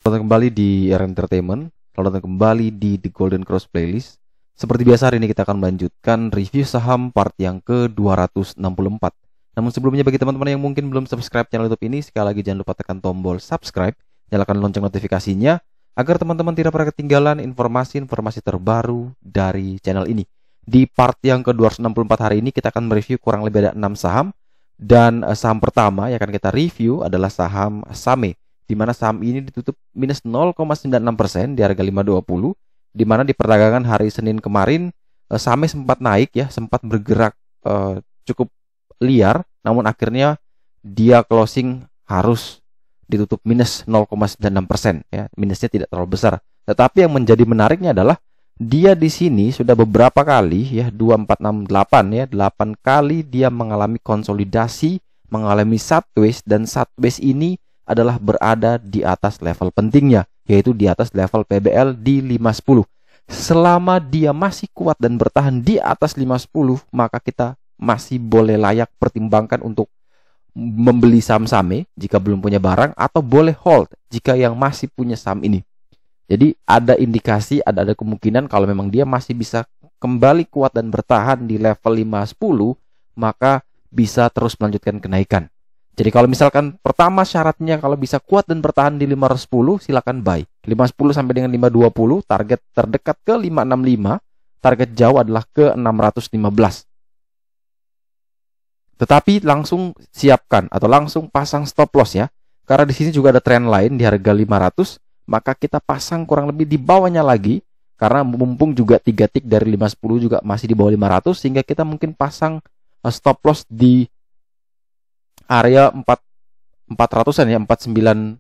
Selamat kembali di Era Entertainment. Selamat datang kembali di The Golden Cross Playlist. Seperti biasa hari ini kita akan melanjutkan review saham part yang ke-264. Namun sebelumnya bagi teman-teman yang mungkin belum subscribe channel YouTube ini, sekali lagi jangan lupa tekan tombol subscribe, nyalakan lonceng notifikasinya agar teman-teman tidak pernah ketinggalan informasi-informasi terbaru dari channel ini. Di part yang ke-264 hari ini kita akan mereview kurang lebih ada 6 saham. Dan saham pertama yang akan kita review adalah saham SAME, di mana saham ini ditutup minus 0,96% di harga 520, di mana di perdagangan hari Senin kemarin SAME sempat naik ya, sempat bergerak cukup liar, namun akhirnya dia closing harus ditutup minus 0,96% ya, minusnya tidak terlalu besar. Tetapi yang menjadi menariknya adalah dia di sini sudah beberapa kali ya, 2468 ya, 8 kali dia mengalami konsolidasi, mengalami sideways, dan sideways ini adalah berada di atas level pentingnya, yaitu di atas level PBL di 510. Selama dia masih kuat dan bertahan di atas 510, maka kita masih boleh layak pertimbangkan untuk membeli saham SAME jika belum punya barang, atau boleh hold jika yang masih punya saham ini. Jadi ada indikasi, ada kemungkinan kalau memang dia masih bisa kembali kuat dan bertahan di level 510, maka bisa terus melanjutkan kenaikan. Jadi kalau misalkan pertama syaratnya kalau bisa kuat dan bertahan di 510, silakan buy. 510 sampai dengan 520, target terdekat ke 565, target jauh adalah ke 615. Tetapi langsung siapkan atau langsung pasang stop loss ya. Karena di sini juga ada tren lain di harga 500, maka kita pasang kurang lebih di bawahnya lagi, karena mumpung juga 3 tick dari 510 juga masih di bawah 500, sehingga kita mungkin pasang stop loss di area 400-an ya, 496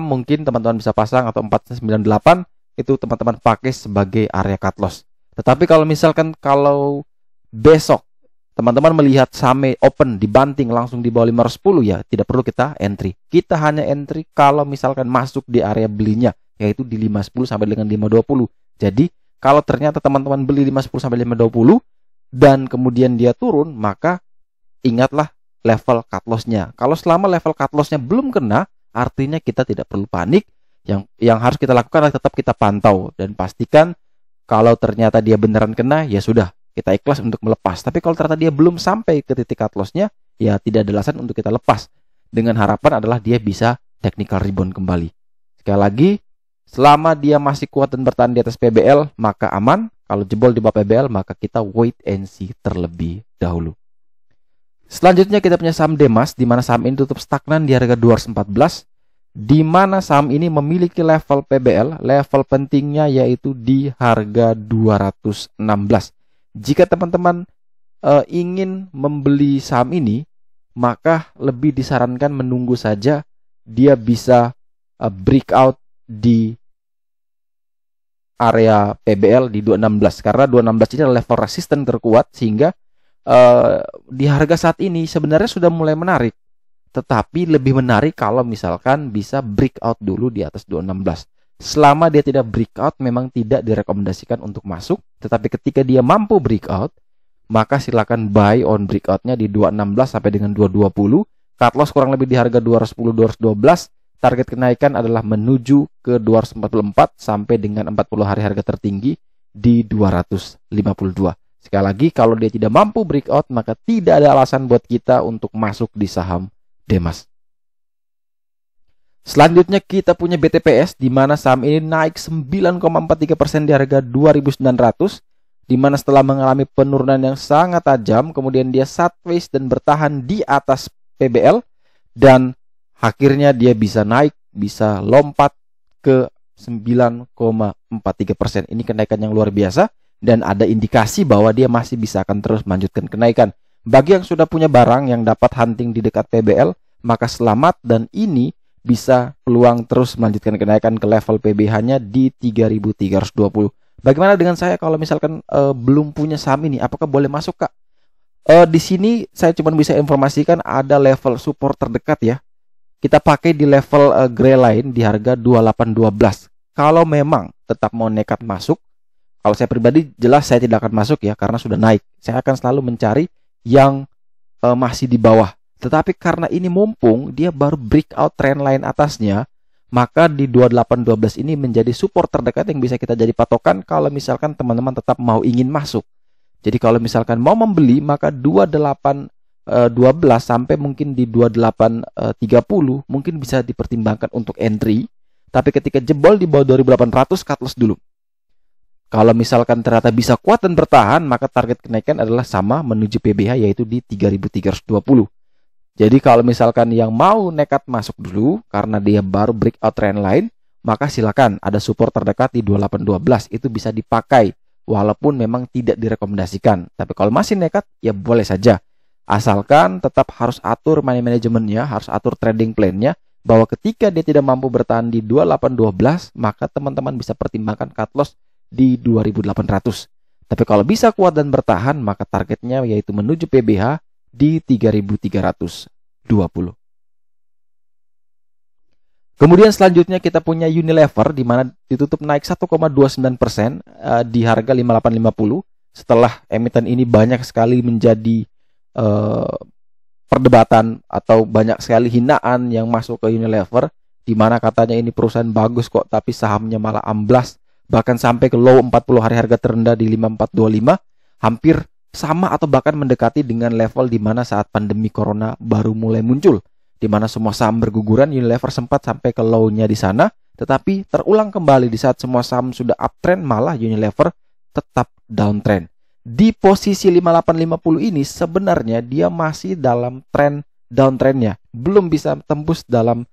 mungkin teman-teman bisa pasang, atau 498 itu teman-teman pakai sebagai area cut loss. Tetapi kalau misalkan kalau besok teman-teman melihat SAME open dibanting langsung di bawah 510, ya tidak perlu kita entry. Kita hanya entry kalau misalkan masuk di area belinya, yaitu di 510 sampai dengan 520. Jadi kalau ternyata teman-teman beli 510 sampai 520 dan kemudian dia turun, maka ingatlah level cut loss-nya. Kalau selama level cut loss-nya belum kena, artinya kita tidak perlu panik. Yang harus kita lakukan adalah tetap kita pantau dan pastikan kalau ternyata dia beneran kena, ya sudah, kita ikhlas untuk melepas. Tapi kalau ternyata dia belum sampai ke titik cut loss-nya, ya tidak ada alasan untuk kita lepas. Dengan harapan adalah dia bisa technical rebound kembali. Sekali lagi, selama dia masih kuat dan bertahan di atas PBL, maka aman. Kalau jebol di bawah PBL, maka kita wait and see terlebih dahulu. Selanjutnya kita punya saham Demas, di mana saham ini tutup stagnan di harga 214, di mana saham ini memiliki level PBL, level pentingnya yaitu di harga 216. Jika teman-teman ingin membeli saham ini, maka lebih disarankan menunggu saja dia bisa breakout di area PBL di 216, karena 216 ini adalah level resisten terkuat, sehingga di harga saat ini sebenarnya sudah mulai menarik, tetapi lebih menarik kalau misalkan bisa breakout dulu di atas 216. Selama dia tidak breakout, memang tidak direkomendasikan untuk masuk, tetapi ketika dia mampu breakout, maka silakan buy on breakoutnya di 216 sampai dengan 220. Cut loss kurang lebih di harga 210-212. Target kenaikan adalah menuju ke 244 sampai dengan 40 hari harga tertinggi di 252. Sekali lagi, kalau dia tidak mampu breakout, maka tidak ada alasan buat kita untuk masuk di saham Demas. Selanjutnya kita punya BTPS, di mana saham ini naik 9,43% di harga 2.900, di mana setelah mengalami penurunan yang sangat tajam, kemudian dia sideways dan bertahan di atas PBL, dan akhirnya dia bisa naik, bisa lompat ke 9,43%. Ini kenaikan yang luar biasa, dan ada indikasi bahwa dia masih bisa akan terus melanjutkan kenaikan. Bagi yang sudah punya barang yang dapat hunting di dekat PBL, maka selamat, dan ini bisa peluang terus melanjutkan kenaikan ke level PBH-nya di 3.320. Bagaimana dengan saya kalau misalkan belum punya saham ini, apakah boleh masuk, Kak? Di sini saya cuma bisa informasikan ada level support terdekat ya. Kita pakai di level gray line di harga 2812. Kalau memang tetap mau nekat masuk, kalau saya pribadi jelas saya tidak akan masuk ya, karena sudah naik. Saya akan selalu mencari yang masih di bawah. Tetapi karena ini mumpung dia baru breakout trend line atasnya, maka di 2812 ini menjadi support terdekat yang bisa kita jadi patokan kalau misalkan teman-teman tetap mau ingin masuk. Jadi kalau misalkan mau membeli, maka 2812 sampai mungkin di 2830 mungkin bisa dipertimbangkan untuk entry. Tapi ketika jebol di bawah 2800, cut loss dulu. Kalau misalkan ternyata bisa kuat dan bertahan, maka target kenaikan adalah sama menuju PBH, yaitu di 3320. Jadi kalau misalkan yang mau nekat masuk dulu karena dia baru breakout trend line, maka silakan, ada support terdekat di 2812, itu bisa dipakai walaupun memang tidak direkomendasikan. Tapi kalau masih nekat, ya boleh saja. Asalkan tetap harus atur money manajemennya, harus atur trading plan-nya, bahwa ketika dia tidak mampu bertahan di 2812, maka teman-teman bisa pertimbangkan cut loss di 2800. Tapi kalau bisa kuat dan bertahan, maka targetnya yaitu menuju PBH di 3320. Kemudian selanjutnya kita punya Unilever, di mana ditutup naik 1,29% di harga 5850. Setelah emiten ini banyak sekali menjadi perdebatan atau banyak sekali hinaan yang masuk ke Unilever, di mana katanya ini perusahaan bagus kok, tapi sahamnya malah amblas, bahkan sampai ke low 40 hari harga terendah di 5425, hampir sama atau bahkan mendekati dengan level di mana saat pandemi corona baru mulai muncul, di mana semua saham berguguran. Unilever sempat sampai ke low-nya di sana, tetapi terulang kembali di saat semua saham sudah uptrend, malah Unilever tetap downtrend. Di posisi 5850 ini sebenarnya dia masih dalam tren downtrendnya, belum bisa tembus dalam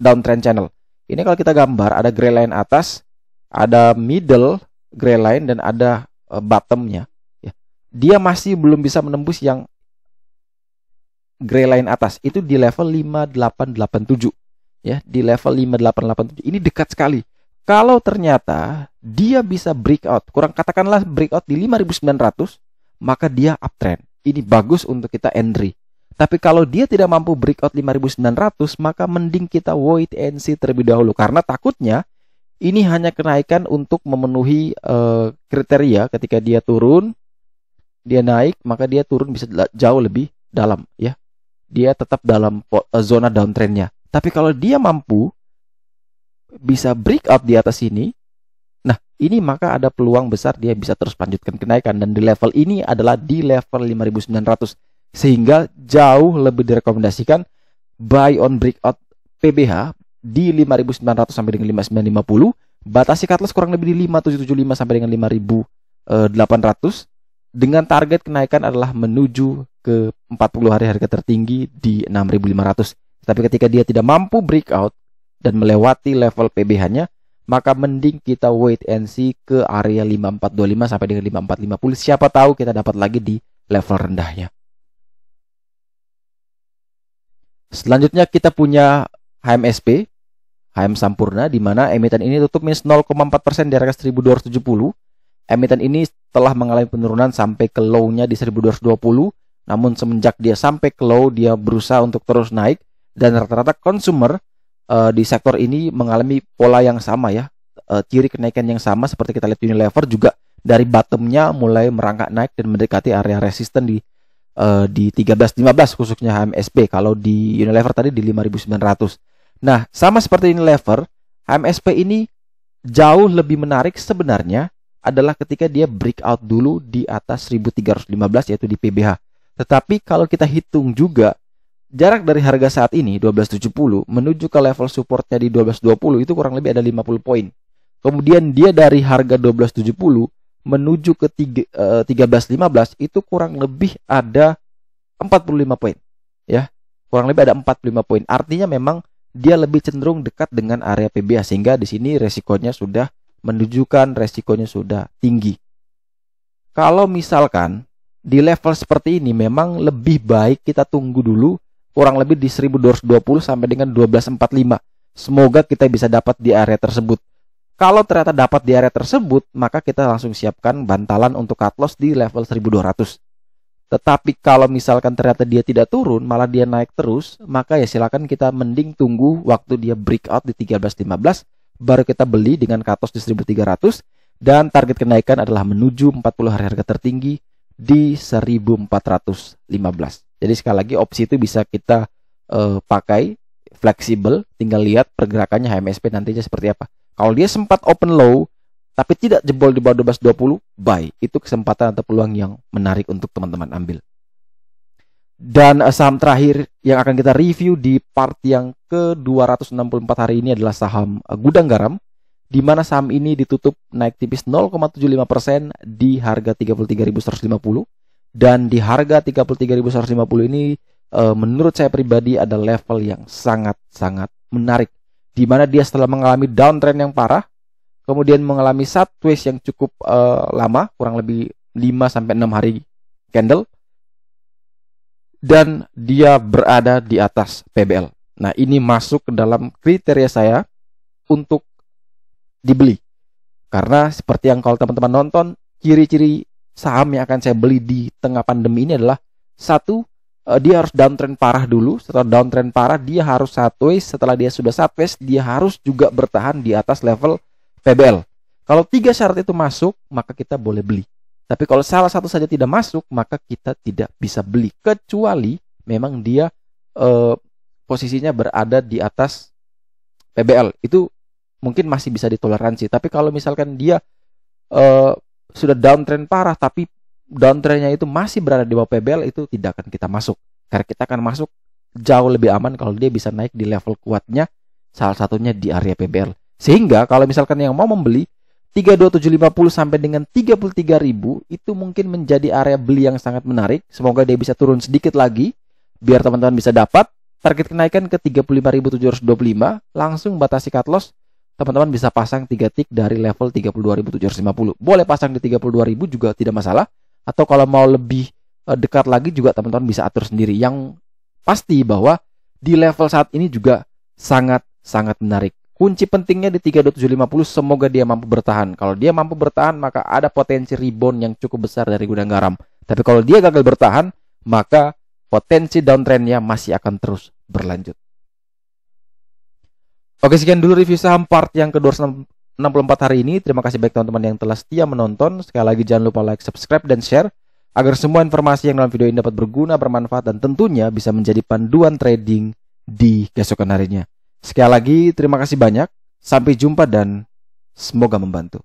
downtrend channel. Ini kalau kita gambar, ada gray line atas, ada middle gray line, dan ada bottomnya. Ya. Dia masih belum bisa menembus yang gray line atas, itu di level 5887. Ya, di level 5887 ini dekat sekali. Kalau ternyata dia bisa breakout, katakanlah breakout di 5900, maka dia uptrend. Ini bagus untuk kita entry. Tapi kalau dia tidak mampu breakout 5900, maka mending kita wait and see terlebih dahulu, karena takutnya ini hanya kenaikan untuk memenuhi kriteria. Ketika dia turun, dia naik, maka dia turun bisa jauh lebih dalam, ya. Dia tetap dalam zona downtrendnya. Tapi kalau dia mampu bisa breakout di atas ini, nah ini maka ada peluang besar dia bisa terus lanjutkan kenaikan, dan di level ini adalah di level 5900, sehingga jauh lebih direkomendasikan buy on breakout PBH di 5900 sampai dengan 5950, batasi cut loss kurang lebih di 5775 sampai dengan 5800, dengan target kenaikan adalah menuju ke 40 hari harga tertinggi di 6500. Tapi ketika dia tidak mampu breakout dan melewati level PBH-nya, maka mending kita wait and see ke area 5425 sampai dengan 5450. Siapa tahu kita dapat lagi di level rendahnya. Selanjutnya kita punya HMSP, HM Sampurna, di mana emiten ini tutup minus 0,4% di harga 1270. Emiten ini telah mengalami penurunan sampai ke low-nya di 1220, namun semenjak dia sampai ke low, dia berusaha untuk terus naik, dan rata-rata consumer di sektor ini mengalami pola yang sama, ya, ciri kenaikan yang sama seperti kita lihat Unilever juga dari bottomnya mulai merangkak naik dan mendekati area resisten di 1315 khususnya HMSP. Kalau di Unilever tadi di 5900. Nah, sama seperti Unilever, HMSP ini jauh lebih menarik sebenarnya adalah ketika dia breakout dulu di atas 1315, yaitu di PBH. Tetapi kalau kita hitung juga jarak dari harga saat ini 1270 menuju ke level supportnya di 1220 itu kurang lebih ada 50 poin. Kemudian dia dari harga 1270 menuju ke 1315 itu kurang lebih ada 45 poin. Ya, kurang lebih ada 45 poin. Artinya memang dia lebih cenderung dekat dengan area PBH, sehingga di sini resikonya sudah menunjukkan resikonya sudah tinggi. Kalau misalkan di level seperti ini memang lebih baik kita tunggu dulu kurang lebih di 1220 sampai dengan 1245. Semoga kita bisa dapat di area tersebut. Kalau ternyata dapat di area tersebut, maka kita langsung siapkan bantalan untuk cut loss di level 1200. Tetapi kalau misalkan ternyata dia tidak turun, malah dia naik terus, maka ya silakan kita mending tunggu waktu dia breakout di 1315, baru kita beli dengan cut loss di 1300, dan target kenaikan adalah menuju 40 hari harga tertinggi di 1415. Jadi sekali lagi opsi itu bisa kita pakai fleksibel, tinggal lihat pergerakannya HMSP nantinya seperti apa. Kalau dia sempat open low tapi tidak jebol di bawah 12.20, buy. Itu kesempatan atau peluang yang menarik untuk teman-teman ambil. Dan saham terakhir yang akan kita review di part yang ke-264 hari ini adalah saham Gudang Garam, di mana saham ini ditutup naik tipis 0,75% di harga 33.150, dan di harga 33.150 ini menurut saya pribadi ada level yang sangat-sangat menarik, di mana dia setelah mengalami downtrend yang parah, kemudian mengalami sideways yang cukup lama, kurang lebih 5-6 hari candle, dan dia berada di atas PBL. Nah, ini masuk ke dalam kriteria saya untuk dibeli. Karena seperti yang kalau teman-teman nonton, ciri-ciri saham yang akan saya beli di tengah pandemi ini adalah, satu, dia harus downtrend parah dulu. Setelah downtrend parah, dia harus sideways. Setelah dia sudah sideways, dia harus juga bertahan di atas level PBL. Kalau 3 syarat itu masuk, maka kita boleh beli. Tapi kalau salah satu saja tidak masuk, maka kita tidak bisa beli. Kecuali memang dia posisinya berada di atas PBL. Itu mungkin masih bisa ditoleransi. Tapi kalau misalkan dia sudah downtrend parah, tapi downtrendnya itu masih berada di bawah PBL, itu tidak akan kita masuk. Karena kita akan masuk jauh lebih aman kalau dia bisa naik di level kuatnya, salah satunya di area PBL. Sehingga kalau misalkan yang mau membeli 32750 sampai dengan 33.000 itu mungkin menjadi area beli yang sangat menarik. Semoga dia bisa turun sedikit lagi biar teman-teman bisa dapat. Target kenaikan ke 35.725, langsung batasi cut loss. Teman-teman bisa pasang 3 tick dari level 32.750. Boleh pasang di 32.000 juga tidak masalah. Atau kalau mau lebih dekat lagi juga teman-teman bisa atur sendiri. Yang pasti bahwa di level saat ini juga sangat-sangat menarik. Kunci pentingnya di 3750, semoga dia mampu bertahan. Kalau dia mampu bertahan, maka ada potensi rebound yang cukup besar dari Gudang Garam. Tapi kalau dia gagal bertahan, maka potensi downtrendnya masih akan terus berlanjut. Oke, sekian dulu review saham part yang ke-264 hari ini. Terima kasih baik teman-teman yang telah setia menonton. Sekali lagi jangan lupa like, subscribe, dan share agar semua informasi yang dalam video ini dapat berguna, bermanfaat, dan tentunya bisa menjadi panduan trading di keesokan harinya. Sekali lagi, terima kasih banyak. Sampai jumpa dan semoga membantu.